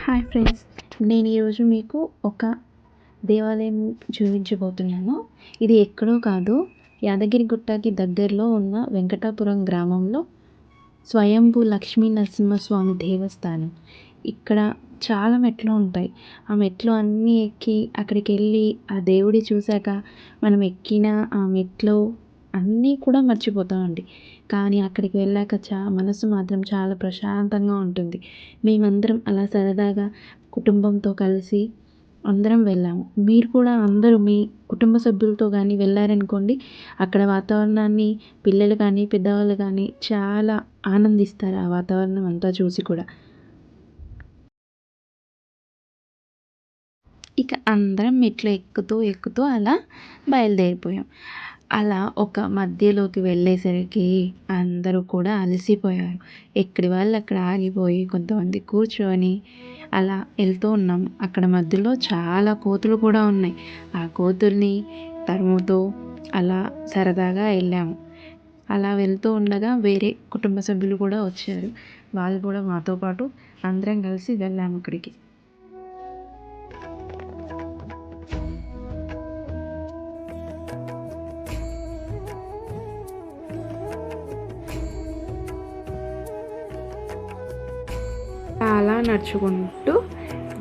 Hi friends, నేను ఈరోజు మీకు ఒక దేవాలయం చూపించబోతున్నాను. ఇది ఎక్కడో కాదు, యాదగిరిగుట్టకి దగ్గరలో ఉన్న వెంకటాపురం గ్రామంలో స్వయంభూ లక్ష్మీ నరసింహస్వామి దేవస్థానం. ఇక్కడ చాలా మెట్లు ఉంటాయి. ఆ మెట్లు అన్నీ ఎక్కి అక్కడికి వెళ్ళి ఆ దేవుడి చూశాక మనం ఎక్కిన ఆ మెట్లు అన్నీ కూడా మర్చిపోతామండి. కానీ అక్కడికి వెళ్ళాక మనసు మాత్రం చాలా ప్రశాంతంగా ఉంటుంది. మేమందరం అలా సరదాగా కుటుంబంతో కలిసి అందరం వెళ్ళాము. మీరు కూడా అందరూ మీ కుటుంబ సభ్యులతో కానీ వెళ్ళారనుకోండి, అక్కడ వాతావరణాన్ని పిల్లలు కానీ పెద్దవాళ్ళు కానీ చాలా ఆనందిస్తారు. ఆ వాతావరణం అంతా చూసి కూడా. ఇక అందరం మెట్లు ఎక్కుతూ అలా బయలుదేరిపోయాం. అలా ఒక మధ్యలోకి వెళ్ళేసరికి అందరూ కూడా అలసిపోయారు. ఎక్కడి వాళ్ళు అక్కడ ఆగిపోయి కొంతమంది కూర్చొని అలా వెళ్తూ ఉన్నాం. అక్కడ మధ్యలో చాలా కోతులు కూడా ఉన్నాయి. ఆ కోతుల్ని తరుముతూ అలా సరదాగా వెళ్ళాము. అలా వెళ్తూ ఉండగా వేరే కుటుంబ సభ్యులు కూడా వచ్చారు. వాళ్ళు కూడా మాతో పాటు అందరం కలిసి వెళ్ళాము అక్కడికి. అలా నడుచుకుంటూ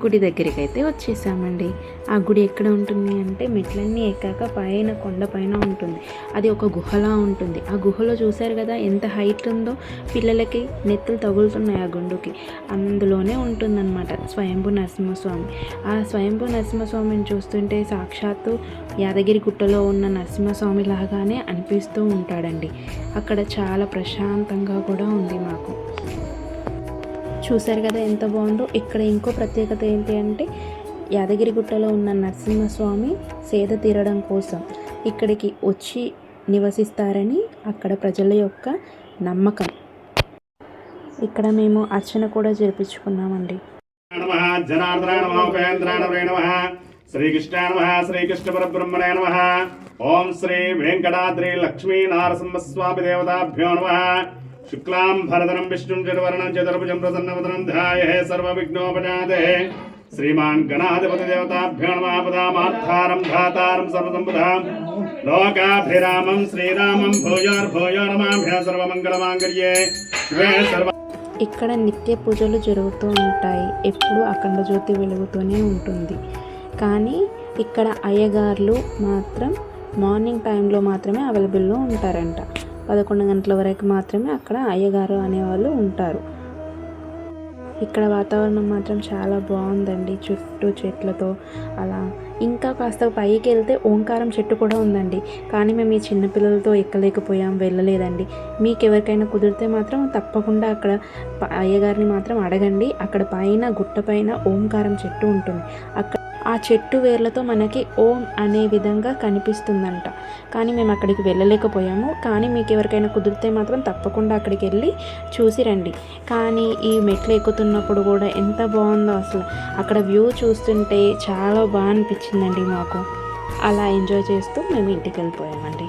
గుడి దగ్గరికి అయితే వచ్చేసామండి. ఆ గుడి ఎక్కడ ఉంటుంది అంటే మెట్లన్నీ ఎక్కాక పైన కొండ పైన ఉంటుంది. అది ఒక గుహలా ఉంటుంది. ఆ గుహలో చూశారు కదా ఎంత హైట్ ఉందో, పిల్లలకి నెత్తులు తగులుతున్నాయి ఆ గుండుకి. అందులోనే ఉంటుందన్నమాట స్వయంభూ నరసింహస్వామి. ఆ స్వయంభూ నరసింహస్వామిని చూస్తుంటే సాక్షాత్తు యాదగిరి గుట్టలో ఉన్న నరసింహస్వామి లాగానే అనిపిస్తూ ఉంటాడండి. అక్కడ చాలా ప్రశాంతంగా కూడా ఉంది మాకు. చూశారు కదా ఎంత బాగుందో. ఇక్కడ ఇంకో ప్రత్యేకత ఏంటి అంటే యాదగిరిగుట్టలో ఉన్న నరసింహస్వామి సేద తీరడం కోసం ఇక్కడికి వచ్చి నివసిస్తారని అక్కడ ప్రజల యొక్క నమ్మకం. ఇక్కడ మేము అర్చన కూడా జరిపించుకున్నామండి. శ్రీకృష్ణ పరబ్రహ్మణే నమః. ఓం శ్రీ వెంకటాద్రి లక్ష్మీ నరసింహస్వామి దేవతాభ్యో నమః. శుక్లాం భరతరం విష్ణుం చతుర్వర్ణం చతుర్భుజం ప్రసన్నవదనం ధ్యాయేత్ సర్వవిఘ్నోపశాంతయే. శ్రీమాన్ గణాధిపతి దేవతాభ్యో నమః. పదామార్థారం ధాతారం సర్వసంపదాం లోకాభిరామం శ్రీరామం భూయోర్భూయో నమామ్యః. సర్వమంగళమాంగళ్యే శివే సర్వ. ఇక్కడ నిత్య పూజలు జరుగుతూ ఉంటాయి. ఎప్పుడు అఖండ జ్యోతి వెలుగుతూనే ఉంటుంది. కానీ ఇక్కడ అయ్యగారులు మాత్రం మార్నింగ్ టైంలో మాత్రమే అవైలబుల్లో ఉంటారంట. 11 గంటల వరకు మాత్రమే అక్కడ అయ్యగారు అనేవాళ్ళు ఉంటారు. ఇక్కడ వాతావరణం మాత్రం చాలా బాగుందండి. చుట్టూ చెట్లతో అలా. ఇంకా కాస్త పైకి వెళ్తే ఓంకారం చెట్టు కూడా ఉందండి. కానీ మేము ఈ చిన్నపిల్లలతో ఎక్కలేకపోయాం, వెళ్ళలేదండి. మీకు ఎవరికైనా కుదిరితే మాత్రం తప్పకుండా అక్కడ అయ్యగారిని మాత్రం అడగండి. అక్కడ పైన గుట్ట పైన ఓంకారం చెట్టు ఉంటుంది. అక్కడ ఆ చెట్టు వేర్లతో మనకి ఓం అనే విధంగా కనిపిస్తుందంట. కానీ మేము అక్కడికి వెళ్ళలేకపోయాము. కానీ మీకు ఎవరికైనా కుదిరితే మాత్రం తప్పకుండా అక్కడికి వెళ్ళి చూసి రండి. కానీ ఈ మెట్లు ఎక్కుతున్నప్పుడు కూడా ఎంత బాగుందో అసలు. అక్కడ వ్యూ చూస్తుంటే చాలా బాగా అనిపించిందండి మాకు. అలా ఎంజాయ్ చేస్తూ మేము ఇంటికి వెళ్ళిపోయామండి.